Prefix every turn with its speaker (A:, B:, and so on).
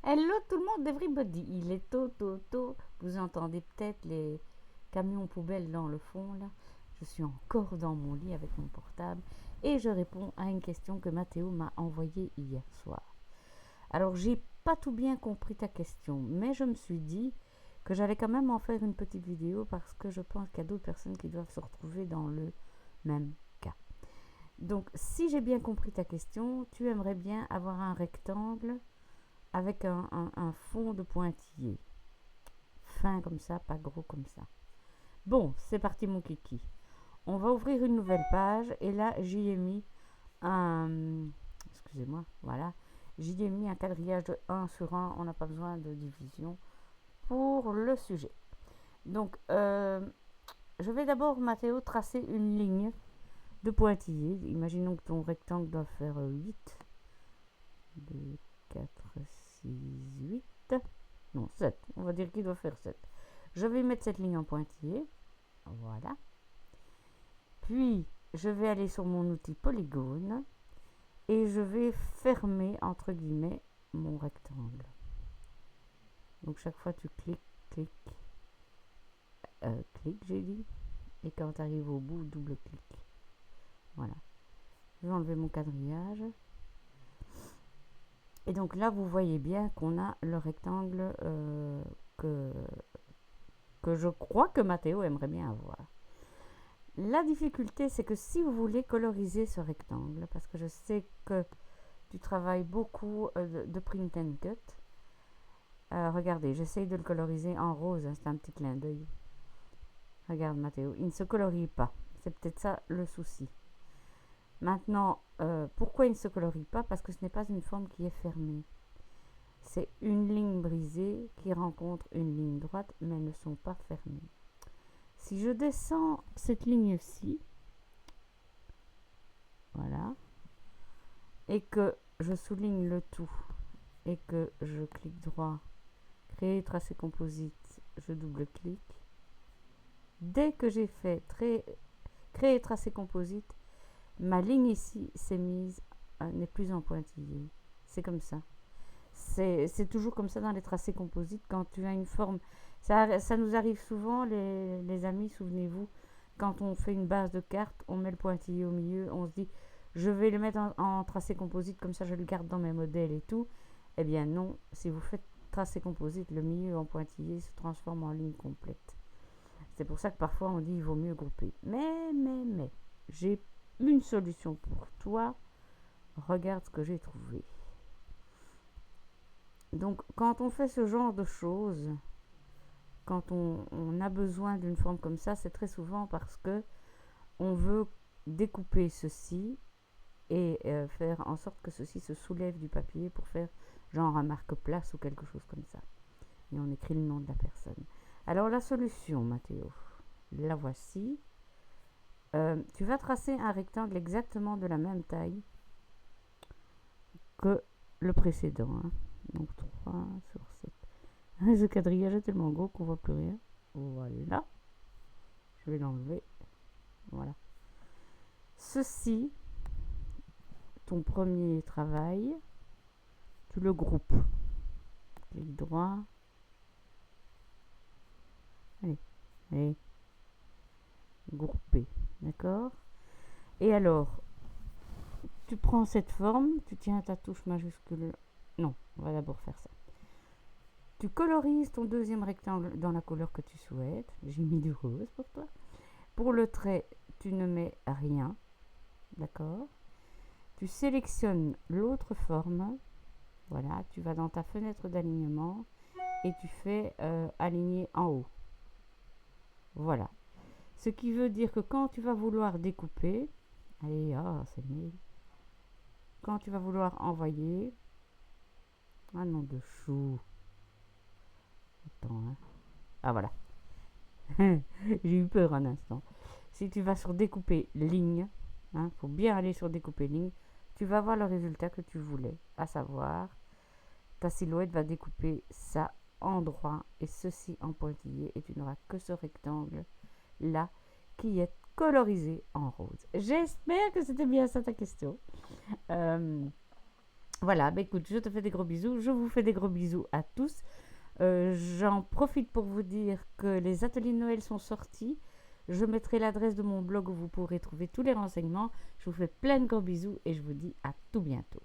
A: Hello tout le monde, everybody. Il est tôt, tôt, tôt. Vous entendez peut-être les camions poubelles dans le fond là. Je suis encore dans mon lit avec mon portable et je réponds à une question que Mathéo m'a envoyée hier soir. Alors j'ai pas tout bien compris ta question, mais je me suis dit que j'allais quand même en faire une petite vidéo parce que je pense qu'il y a d'autres personnes qui doivent se retrouver dans le même cas. Donc si j'ai bien compris ta question, tu aimerais bien avoir un rectangle avec un fond de pointillé. Fin comme ça, pas gros comme ça. Bon, c'est parti mon kiki. On va ouvrir une nouvelle page et là j'y ai mis un... Excusez-moi, voilà. J'y ai mis un quadrillage de 1 sur 1. On n'a pas besoin de division pour le sujet. Donc, je vais d'abord, Mathéo, tracer une ligne de pointillé. Imaginons que ton rectangle doit faire 8. 2, 4, 6, 8. Non, 7. On va dire qu'il doit faire 7. Je vais mettre cette ligne en pointillé. Voilà. Puis, je vais aller sur mon outil polygone et je vais fermer, entre guillemets, mon rectangle. Donc, chaque fois, tu cliques, cliques, j'ai dit. Et quand tu arrives au bout, double-clic. Voilà. Je vais enlever mon quadrillage. Et donc là, vous voyez bien qu'on a le rectangle que je crois que Mathéo aimerait bien avoir. La difficulté, c'est que si vous voulez coloriser ce rectangle, parce que je sais que tu travailles beaucoup de print and cut, regardez, j'essaye de le coloriser en rose, hein, c'est un petit clin d'œil. Regarde Mathéo, il ne se colorie pas. C'est peut-être ça le souci. Maintenant, pourquoi il ne se colorie pas? Parce que ce n'est pas une forme qui est fermée. C'est une ligne brisée qui rencontre une ligne droite, mais elles ne sont pas fermées. Si je descends cette ligne-ci, voilà, et que je souligne le tout, et que je clique droit, créer tracé composite, je double-clique. Dès que j'ai fait créer tracé composite, ma ligne ici s'est mise, n'est plus en pointillé. C'est comme ça. C'est toujours comme ça dans les tracés composites. Quand tu as une forme, ça nous arrive souvent, les amis, souvenez-vous, quand on fait une base de carte, on met le pointillé au milieu, on se dit, je vais le mettre en tracé composite, comme ça je le garde dans mes modèles et tout. Eh bien non, si vous faites tracé composite, le milieu en pointillé se transforme en ligne complète. C'est pour ça que parfois on dit il vaut mieux grouper. Mais, j'ai une solution pour toi. Regarde ce que j'ai trouvé. Donc, quand on fait ce genre de choses, quand on a besoin d'une forme comme ça, c'est très souvent parce que on veut découper ceci et faire en sorte que ceci se soulève du papier pour faire genre un marque-place ou quelque chose comme ça. Et on écrit le nom de la personne. Alors, la solution, Mathéo, la voici. Tu vas tracer un rectangle exactement de la même taille que le précédent. Hein. Donc 3 sur 7. Ce quadrillage est tellement gros qu'on voit plus rien. Voilà. Je vais l'enlever. Voilà. Ceci, ton premier travail, tu le groupes. Clic droit. Allez. Grouper. D'accord? Et alors, tu prends cette forme, tu tiens ta touche majuscule. Non, on va d'abord faire ça. Tu colorises ton deuxième rectangle dans la couleur que tu souhaites. J'ai mis du rose pour toi. Pour le trait, tu ne mets rien. D'accord? Tu sélectionnes l'autre forme. Voilà, tu vas dans ta fenêtre d'alignement et tu fais aligner en haut. Voilà. Ce qui veut dire que quand tu vas vouloir découper, allez, c'est mieux. Quand tu vas vouloir envoyer, ah non de chou. Attends, hein. Ah voilà. J'ai eu peur un instant. Si tu vas sur découper ligne, faut bien aller sur découper ligne, tu vas voir le résultat que tu voulais, à savoir, ta silhouette va découper ça en droit et ceci en pointillé et tu n'auras que ce rectangle là qui est colorisé en rose. J'espère que c'était bien ça ta question. Voilà, bah écoute, je te fais des gros bisous. Je vous fais des gros bisous à tous. J'en profite pour vous dire que les ateliers de Noël sont sortis. Je mettrai l'adresse de mon blog où vous pourrez trouver tous les renseignements. Je vous fais plein de gros bisous et je vous dis à tout bientôt.